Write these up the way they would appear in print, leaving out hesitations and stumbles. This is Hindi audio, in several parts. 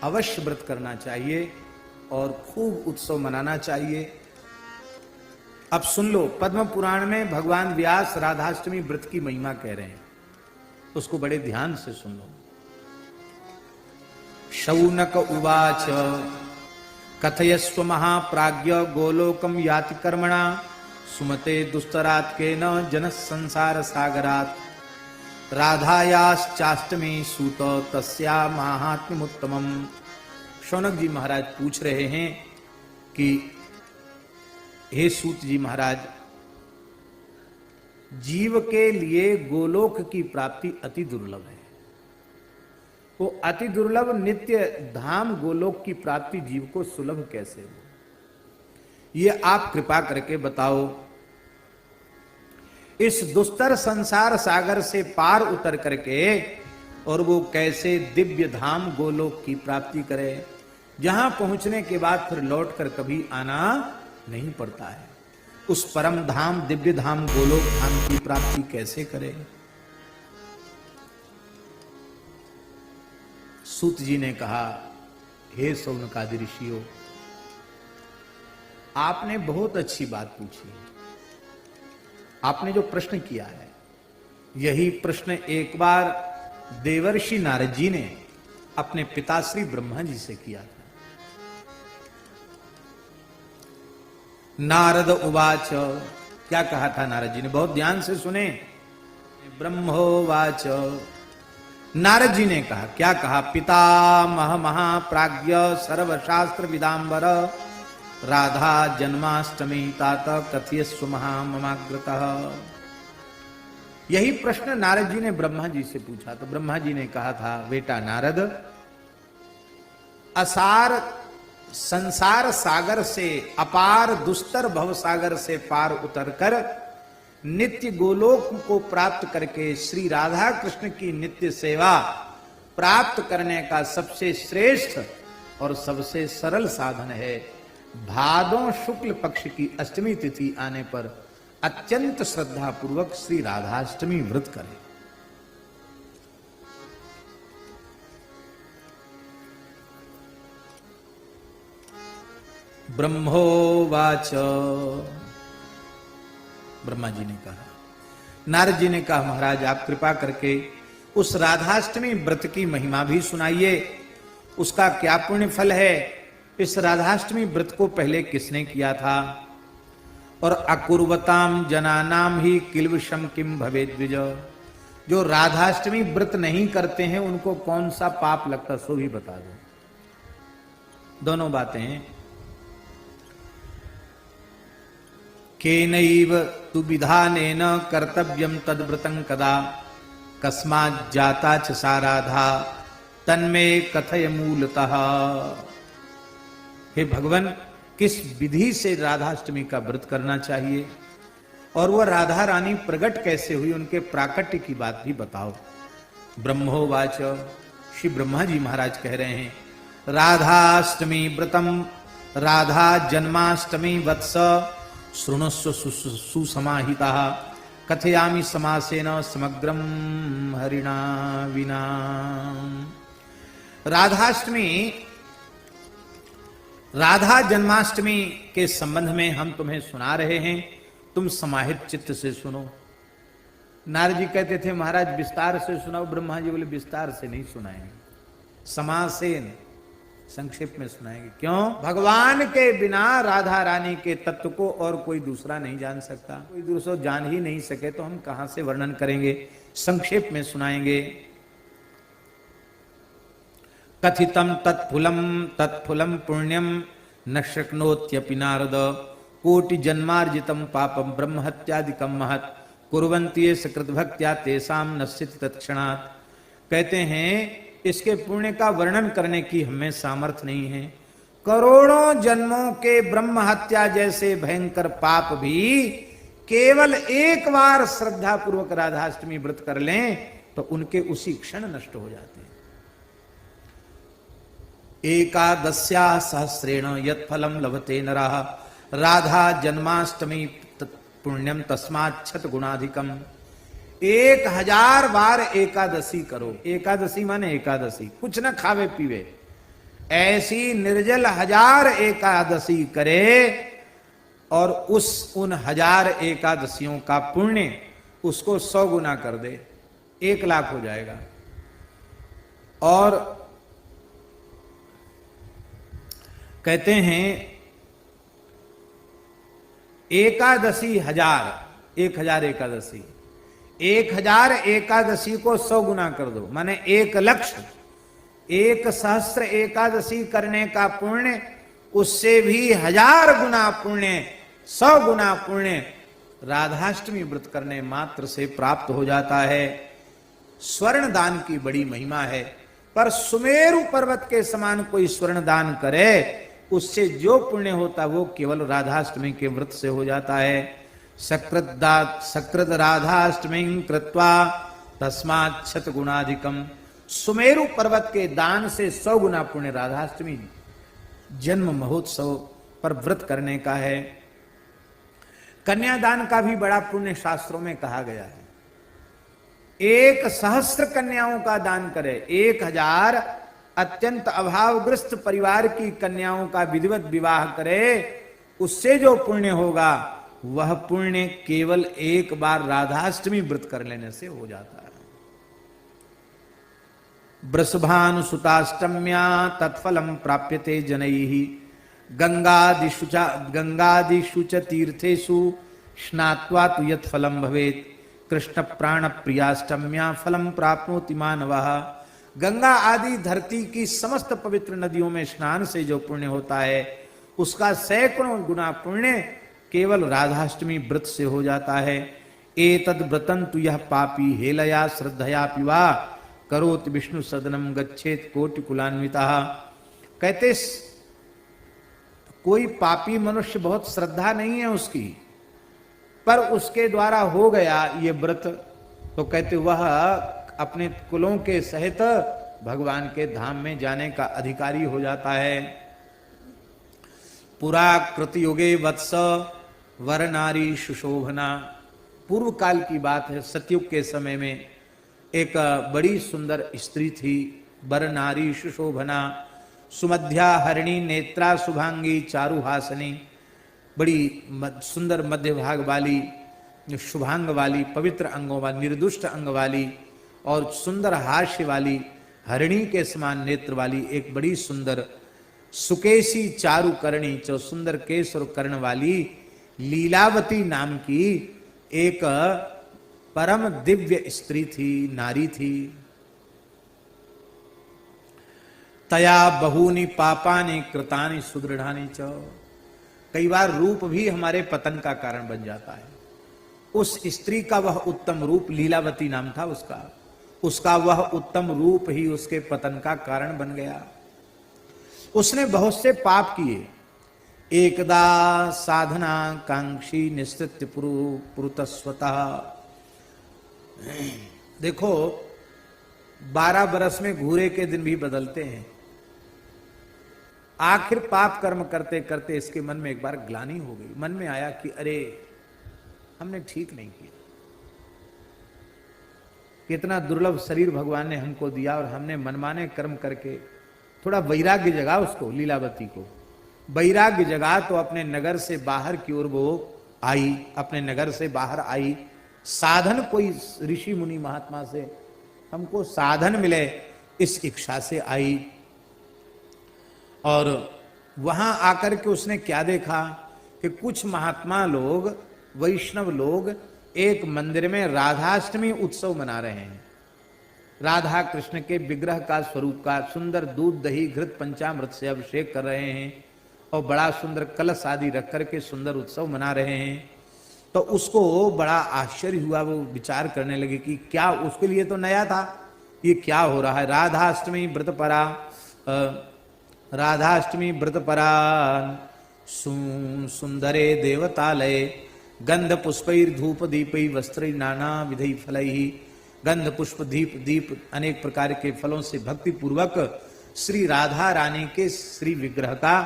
अवश्य व्रत करना चाहिए और खूब उत्सव मनाना चाहिए। अब सुन लो, पद्म पुराण में भगवान व्यास राधाष्टमी व्रत की महिमा कह रहे हैं, उसको बड़े ध्यान से सुन लो। शौनक उवाच कथयस्व महाप्राज्ञ गोलोकम याति कर्मणा सुमते दुस्तरात् केन जनः संसार सागरात् राधायाश्चाष्टमी सूत तस्या माहात्म्यमुत्तमम्। शौनक जी महाराज पूछ रहे हैं कि हे सूत जी महाराज, जीव के लिए गोलोक की प्राप्ति अति दुर्लभ है। वो अति दुर्लभ नित्य धाम गोलोक की प्राप्ति जीव को सुलभ कैसे हो, ये आप कृपा करके बताओ। इस दुस्तर संसार सागर से पार उतर करके और वो कैसे दिव्य धाम गोलोक की प्राप्ति करे, जहां पहुंचने के बाद फिर लौटकर कभी आना नहीं पड़ता है। उस परम धाम दिव्य धाम गोलोक धाम की प्राप्ति कैसे करे। सूत जी ने कहा, हे शौनकादि ऋषियों, आपने बहुत अच्छी बात पूछी है। आपने जो प्रश्न किया है, यही प्रश्न एक बार देवर्षि नारद जी ने अपने पिताश्री ब्रह्मा जी से किया था। नारद उवाच, क्या कहा था नारद जी ने, बहुत ध्यान से सुने। ब्रह्मोवाच, नारद जी ने कहा, क्या कहा, पितामह महाप्राज्ञ सर्वशास्त्र विदांबर राधा जन्माष्टमी तात कथयस्व महाममाग्रतः। यही प्रश्न नारद जी ने ब्रह्मा जी से पूछा। तो ब्रह्मा जी ने कहा था, बेटा नारद, असार संसार सागर से, अपार दुस्तर भव सागर से पार उतरकर नित्य गोलोक को प्राप्त करके श्री राधा कृष्ण की नित्य सेवा प्राप्त करने का सबसे श्रेष्ठ और सबसे सरल साधन है भादों शुक्ल पक्ष की अष्टमी तिथि आने पर अत्यंत श्रद्धा पूर्वक श्री राधाष्टमी व्रत करें। ब्रह्मोवाच, ब्रह्मा जी ने कहा, नारद जी ने कहा, महाराज आप कृपा करके उस राधाष्टमी व्रत की महिमा भी सुनाइए, उसका क्या पुण्य फल है। इस राधाष्टमी व्रत को पहले किसने किया था, और अकुर्वताम जनानाम ही किल्वशम किम भवेद द्विज, जो राधाष्टमी व्रत नहीं करते हैं उनको कौन सा पाप लगता, सो भी बता दो। दोनों बातें। केनैव तु विधानेन कर्तव्यम तद्व्रतं कदा कस्मात् जाता च सा राधा तन्मे कथय मूलतः। हे भगवान, किस विधि से राधाष्टमी का व्रत करना चाहिए और वह राधा रानी प्रकट कैसे हुई, उनके प्राकट्य की बात भी बताओ। ब्रह्मोवाच, श्री ब्रह्मा जी महाराज कह रहे हैं, राधाष्टमी व्रतम राधा जन्माष्टमी वत्स शृणुस्व सुसमाहिता कथयामि समासेन समग्रम हरिणा विना। राधाष्टमी, राधा जन्माष्टमी के संबंध में हम तुम्हें सुना रहे हैं, तुम समाहित चित्त से सुनो। नारद जी कहते थे, महाराज विस्तार से सुनाओ। ब्रह्मा जी बोले, विस्तार से नहीं सुनाएंगे, समासेन, संक्षेप में सुनाएंगे। क्यों? भगवान के बिना राधा रानी के तत्व को और कोई दूसरा नहीं जान सकता। कोई दूसरा जान ही नहीं सके तो हम कहां से वर्णन करेंगे, संक्षेप में सुनाएंगे। कथितम तत्फुलम पुण्यम न शक्नोत्यपि नारद कोटि जन्मार्जितम पापम ब्रह्म हत्यादिकम महत् कुर्वन्ति ये सकृत भक्त्या तेषाम नश्यति तत्क्षणात्। कहते हैं, इसके पुण्य का वर्णन करने की हमें सामर्थ्य नहीं है। करोड़ों जन्मों के ब्रह्म हत्या जैसे भयंकर पाप भी केवल एक बार श्रद्धा पूर्वक राधाष्टमी व्रत कर लें तो उनके उसी क्षण नष्ट हो जाते हैं। एकादश्या सहस्रेण यत् फलम लभते नरः राधा जन्माष्टमी पुण्यम तस्मात् छत गुणाधिकम। 1000 बार एकादशी करो। एकादशी माने एकादशी, कुछ न खावे पीवे, ऐसी निर्जल 1000 एकादशी करे और उन 1000 एकादशियों का पुण्य उसको 100 गुना कर दे, 1,00,000 हो जाएगा। और कहते हैं एकादशी 1000 एकादशी, 1000 एकादशी को 100 गुना कर दो, माने 1,00,000, 1,000 एकादशी करने का पुण्य उससे भी 1000 गुना पुण्य, 100 गुना पुण्य राधाष्टमी व्रत करने मात्र से प्राप्त हो जाता है। स्वर्ण दान की बड़ी महिमा है, पर सुमेरु पर्वत के समान कोई स्वर्ण दान करे उससे जो पुण्य होता वो केवल राधाष्टमी के व्रत से हो जाता है। सकृत राधाष्टमी कृत्वा तस्मात् शत गुणाधिकम। सुमेरु पर्वत के दान से 100 गुना पुण्य राधाष्टमी जन्म महोत्सव पर व्रत करने का है। कन्यादान का भी बड़ा पुण्य शास्त्रों में कहा गया है। 1,000 कन्याओं का दान करे, 1000 अत्यंत अभावग्रस्त परिवार की कन्याओं का विधिवत विवाह करे, उससे जो पुण्य होगा वह पुण्य केवल एक बार राधाष्टमी व्रत कर लेने से हो जाता है। वृषभानुसुताष्टम्या तत्फलम प्राप्यते जनैः गंगादिषु च तीर्थेषु स्नात्वा तु यत् फलम भवेत् कृष्ण प्राण प्रियाष्टम्या फलम प्राप्नोति मानवः। गंगा आदि धरती की समस्त पवित्र नदियों में स्नान से जो पुण्य होता है उसका सैकड़ों गुना पुण्य केवल राधाष्टमी व्रत से हो जाता है। एतद् व्रतं तु यह पापी हेलया श्रद्धया पिवा करोति विष्णु सदनम गच्छेत कोटि कुलान्वितः। कहते कोई पापी मनुष्य बहुत श्रद्धा नहीं है उसकी, पर उसके द्वारा हो गया ये व्रत, तो कहते वह अपने कुलों के सहित भगवान के धाम में जाने का अधिकारी हो जाता है। पुरा कृत युगे वत्स वर नारी सुशोभना। पूर्व काल की बात है, सतयुग के समय में एक बड़ी सुंदर स्त्री थी, वर नारी सुशोभना, सुमध्या हरिणी नेत्रा शुभांगी चारुहासनी। बड़ी सुंदर मध्य भाग वाली, शुभांग वाली, पवित्र अंगों वाली, निर्दुष्ट अंग वाली और सुंदर हास्य वाली, हरिणी के समान नेत्र वाली एक बड़ी सुंदर सुकेशी चारुकर्णी, जो सुंदर केश और कर्ण वाली लीलावती नाम की एक परम दिव्य स्त्री थी, नारी थी। तया बहूनि पापानि कृतानि सुदृढ़ानि च। कई बार रूप भी हमारे पतन का कारण बन जाता है। उस स्त्री का वह उत्तम रूप, लीलावती नाम था उसका वह उत्तम रूप ही उसके पतन का कारण बन गया। उसने बहुत से पाप किए। एकदा साधना कांक्षी निस्तृत्य पुरुतस्वतः। देखो 12 बरस में घूरे के दिन भी बदलते हैं। आखिर पाप कर्म करते करते इसके मन में एक बार ग्लानि हो गई। मन में आया कि अरे हमने ठीक नहीं किया, कितना दुर्लभ शरीर भगवान ने हमको दिया और हमने मनमाने कर्म करके। थोड़ा वैराग्य जगा उसको, लीलावती को वैराग्य जगा तो अपने नगर से बाहर की ओर वो आई, अपने नगर से बाहर आई। साधन, कोई ऋषि मुनि महात्मा से हमको साधन मिले इस इच्छा से आई। और वहां आकर के उसने क्या देखा कि कुछ महात्मा लोग, वैष्णव लोग एक मंदिर में राधाष्टमी उत्सव मना रहे हैं। राधा कृष्ण के विग्रह का, स्वरूप का सुंदर दूध दही घृत पंचामृत से अभिषेक कर रहे हैं और बड़ा सुंदर कलश आदि रख करके सुंदर उत्सव मना रहे हैं। तो उसको बड़ा आश्चर्य हुआ। वो विचार करने लगे कि क्या, उसके लिए तो नया था, ये क्या हो रहा है। राधाष्टमी व्रत परा, राधाष्टमी व्रत परा सुंदरे देवतालय गंध पुष्पैर धूप दीपै वस्त्र नाना विधि फलैहि। गंध पुष्प दीप दीप अनेक प्रकार के फलों से भक्ति पूर्वक श्री राधा रानी के श्री विग्रह का,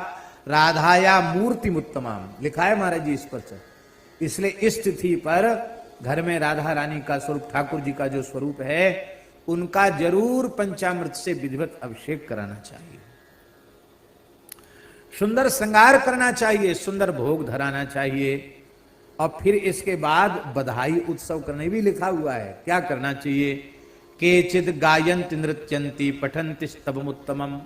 राधाया मूर्ति उत्तमाम लिखा है महाराज जी इस पर। इसलिए इस तिथि पर घर में राधा रानी का स्वरूप, ठाकुर जी का जो स्वरूप है, उनका जरूर पंचामृत से विधिवत अभिषेक कराना चाहिए। सुंदर श्रृंगार करना चाहिए, सुंदर भोग धराना चाहिए, और फिर इसके बाद बधाई उत्सव करने भी लिखा हुआ है। क्या करना चाहिए? केचिद गायन्ति नृत्यन्ति पठन्ति स्तवमुत्तमम्,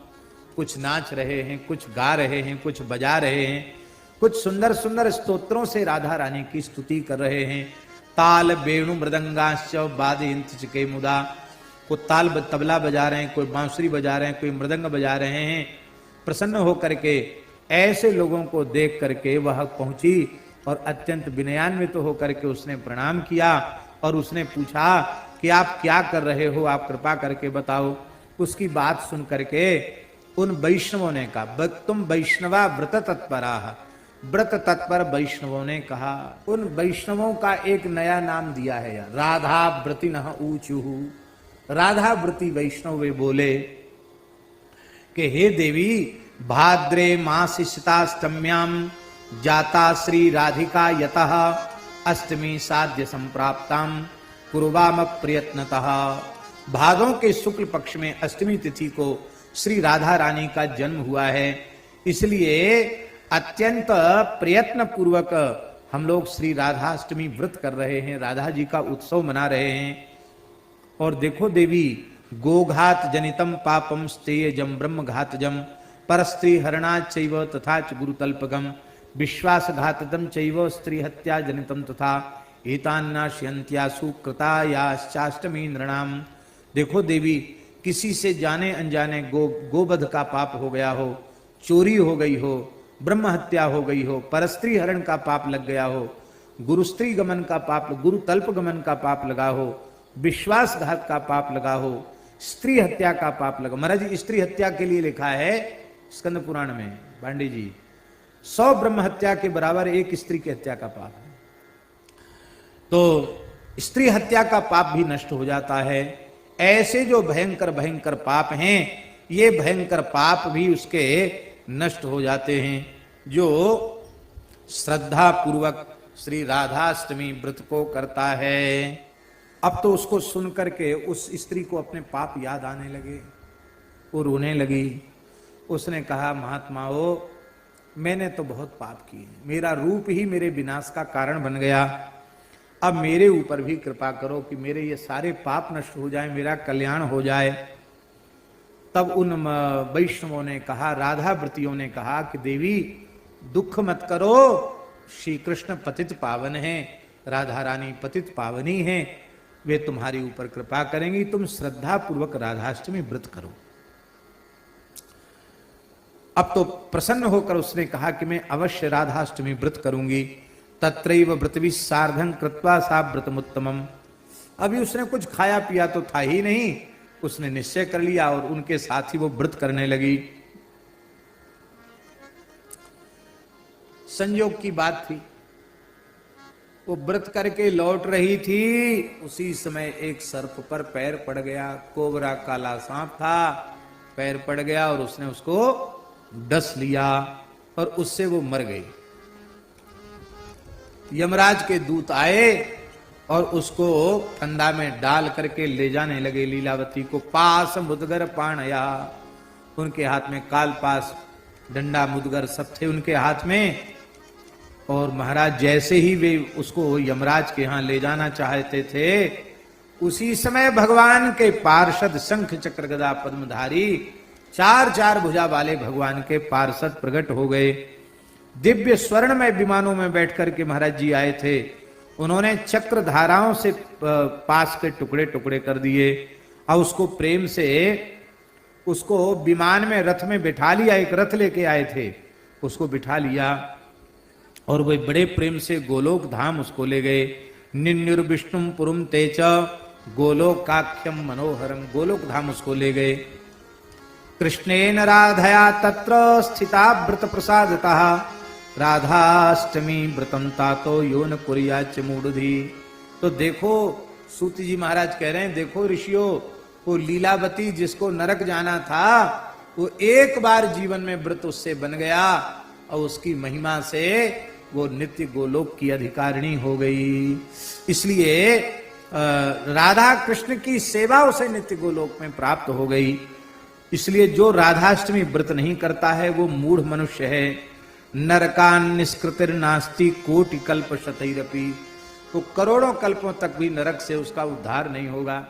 कुछ नाच रहे हैं, कुछ गा रहे हैं, कुछ बजा रहे हैं, कुछ सुंदर सुंदर स्तोत्रों से राधा रानी की स्तुति कर रहे हैं। ताल वेणु मृदंगाश्च वादयन्ति चिके मुदा, कोई ताल तबला बजा रहे हैं, कोई बांसुरी बजा रहे हैं, कोई मृदंग बजा रहे हैं। प्रसन्न होकर के ऐसे लोगों को देख करके वह पहुंची और अत्यंत विनयान्वित तो होकर के उसने प्रणाम किया और उसने पूछा कि आप क्या कर रहे हो, आप कृपा करके बताओ। उसकी बात सुन करके उन वैष्णवों ने कहा, तुम वैष्णवा व्रत तत्परा, व्रत तत्पर वैष्णवों ने कहा। उन वैष्णवों का एक नया नाम दिया है यार, राधा व्रति न ऊचू। राधा व्रति वैष्णव वे बोले कि हे देवी, भाद्रे मासिष्टाष्टम्याम जाता श्री राधिका यतः अष्टमी साध्य संप्राप्ताम कुर्वाम प्रयत्नतः। भादों के शुक्ल पक्ष में अष्टमी तिथि को श्री राधा रानी का जन्म हुआ है, इसलिए अत्यंत प्रयत्न पूर्वक हम लोग श्री राधाष्टमी व्रत कर रहे हैं, राधा जी का उत्सव मना रहे हैं। और देखो देवी, गोघात जनितम पापम स्तेयजम ब्रह्म घातजम परस्त्री हरणाच चैव तथा च गुरुतल्पगम विश्वासघातम चैव स्त्री हत्या जनितम तथा एतान्नाश्यन्त्यासु कृतायाश्चाष्टमी नृणाम। देखो देवी, किसी से जाने अनजाने गोवध का पाप हो गया हो, चोरी हो गई हो, ब्रह्म हत्या हो गई हो, परस्त्री हरण का पाप लग गया हो, गुरुस्त्री गमन का पाप, गुरु तल्प गमन का पाप लगा हो, विश्वासघात का पाप लगा हो, स्त्री हत्या का पाप लगा। महाराज जी, स्त्री हत्या के लिए लिखा है स्कंद पुराण में, पांडे जी, 100 ब्रह्म हत्या के बराबर एक स्त्री की हत्या का पाप है। तो स्त्री हत्या का पाप भी नष्ट हो जाता है। ऐसे जो भयंकर भयंकर पाप हैं, ये भयंकर पाप भी उसके नष्ट हो जाते हैं। जो श्रद्धा पूर्वक श्री राधाष्टमी व्रत को करता है, अब तो उसको सुन करके उस स्त्री को अपने पाप याद आने लगे, वो रोने लगी। उसने कहा, महात्माओं, मैंने तो बहुत पाप किए, मेरा रूप ही मेरे विनाश का कारण बन गया, अब मेरे ऊपर भी कृपा करो कि मेरे ये सारे पाप नष्ट हो जाए, मेरा कल्याण हो जाए। तब उन वैष्णवों ने कहा, राधा व्रतियों ने कहा कि देवी दुख मत करो, श्री कृष्ण पतित पावन है, राधा रानी पतित पावनी है, वे तुम्हारे ऊपर कृपा करेंगी, तुम श्रद्धा पूर्वक राधाष्टमी व्रत करो। अब तो प्रसन्न होकर उसने कहा कि मैं अवश्य राधाष्टमी व्रत करूंगी। तत्रैव व्रतवि सार्धं कृत्वा सा व्रतमुत्तमम्। अभी उसने कुछ खाया पिया तो था ही नहीं, उसने निश्चय कर लिया और उनके साथ ही वो व्रत करने लगी। संयोग की बात थी, वो व्रत करके लौट रही थी, उसी समय एक सर्प पर पैर पड़ गया। कोबरा काला सांप था, पैर पड़ गया और उसने उसको डस लिया और उससे वो मर गई। यमराज के दूत आए और उसको फंदा में डाल करके ले जाने लगे लीलावती को। पास मुदगर पाणया, उनके हाथ में काल पास, डंडा, मुदगर सब थे उनके हाथ में। और महाराज जैसे ही वे उसको यमराज के यहाँ ले जाना चाहते थे, उसी समय भगवान के पार्षद शंख चक्र गदा पद्मधारी 4 भुजा वाले भगवान के पार्षद प्रकट हो गए। दिव्य स्वर्ण में विमानों में बैठ करके महाराज जी आए थे। उन्होंने चक्र धाराओं से पास के टुकड़े टुकड़े कर दिए और उसको प्रेम से उसको विमान में, रथ में बिठा लिया। एक रथ लेके आए थे, उसको बिठा लिया और वे बड़े प्रेम से गोलोक धाम उसको ले गए। निन्युर्विष्णुम पुरुम तेच गोलोकाख्यम मनोहरम, गोलोक धाम उसको ले गए। कृष्णेन राधया तत्र स्थिता व्रत प्रसादतः राधाष्टमी व्रतम तातो यो न कुर्याच मूढ़धि। तो देखो, सूत जी महाराज कह रहे हैं, देखो ऋषियों, वो लीलावती जिसको नरक जाना था, वो एक बार जीवन में व्रत उससे बन गया और उसकी महिमा से वो नित्य गोलोक की अधिकारिणी हो गई। इसलिए राधा कृष्ण की सेवा उसे नित्य गोलोक में प्राप्त हो गई। इसलिए जो राधाष्टमी व्रत नहीं करता है वो मूढ़ मनुष्य है। नरकान निष्कृतिर नास्ति कोटि कल्प शतैरपि, तो करोड़ों कल्पों तक भी नरक से उसका उद्धार नहीं होगा।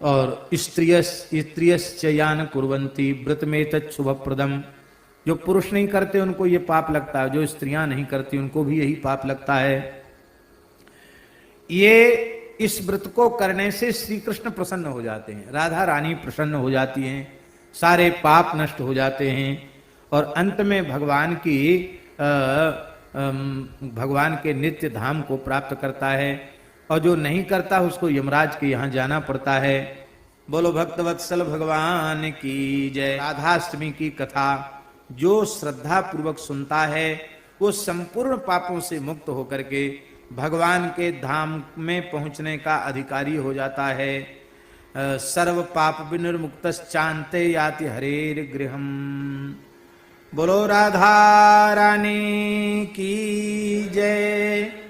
और स्त्रियश्च यान कुर्वन्ति व्रत में तत् शुभप्रदम, जो पुरुष नहीं करते उनको ये पाप लगता है, जो स्त्रियां नहीं करती उनको भी यही पाप लगता है। ये इस व्रत को करने से श्री कृष्ण प्रसन्न हो जाते हैं, राधा रानी प्रसन्न हो जाती हैं, सारे पाप नष्ट हो जाते हैं और अंत में भगवान के नित्य धाम को प्राप्त करता है। और जो नहीं करता उसको यमराज के यहाँ जाना पड़ता है। बोलो भक्तवत्सल भगवान की जय। राधाष्टमी की कथा जो श्रद्धा पूर्वक सुनता है वो संपूर्ण पापों से मुक्त होकर के भगवान के धाम में पहुंचने का अधिकारी हो जाता है। सर्व पाप विनिर्मुक्तश्चान्ते याति हरेर गृहम। बोलो राधा रानी की जय।